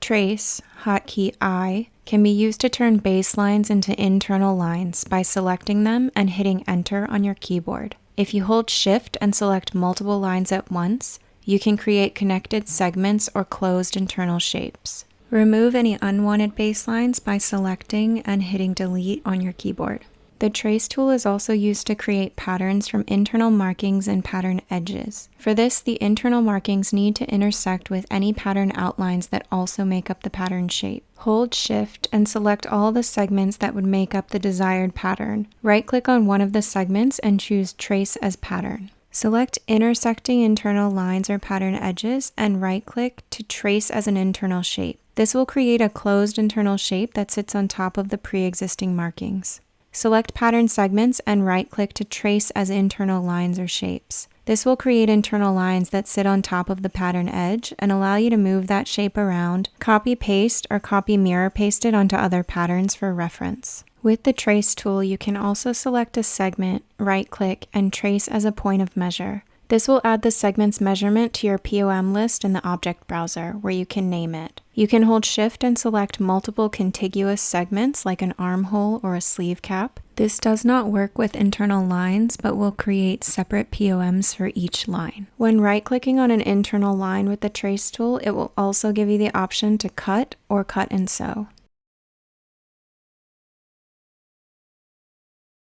Trace, Hotkey I, can be used to turn baselines into internal lines by selecting them and hitting Enter on your keyboard. If you hold Shift and select multiple lines at once, you can create connected segments or closed internal shapes. Remove any unwanted baselines by selecting and hitting Delete on your keyboard. The Trace tool is also used to create patterns from internal markings and pattern edges. For this, the internal markings need to intersect with any pattern outlines that also make up the pattern shape. Hold Shift and select all the segments that would make up the desired pattern. Right-click on one of the segments and choose Trace as Pattern. Select intersecting internal lines or pattern edges and right-click to trace as an internal shape. This will create a closed internal shape that sits on top of the pre-existing markings. Select pattern segments and right-click to trace as internal lines or shapes. This will create internal lines that sit on top of the pattern edge and allow you to move that shape around, copy-paste, or copy-mirror-paste it onto other patterns for reference. With the Trace tool, you can also select a segment, right-click, and trace as a point of measure. This will add the segment's measurement to your POM list in the object browser, where you can name it. You can hold Shift and select multiple contiguous segments like an armhole or a sleeve cap. This does not work with internal lines, but will create separate POMs for each line. When right-clicking on an internal line with the Trace tool, it will also give you the option to cut or cut and sew.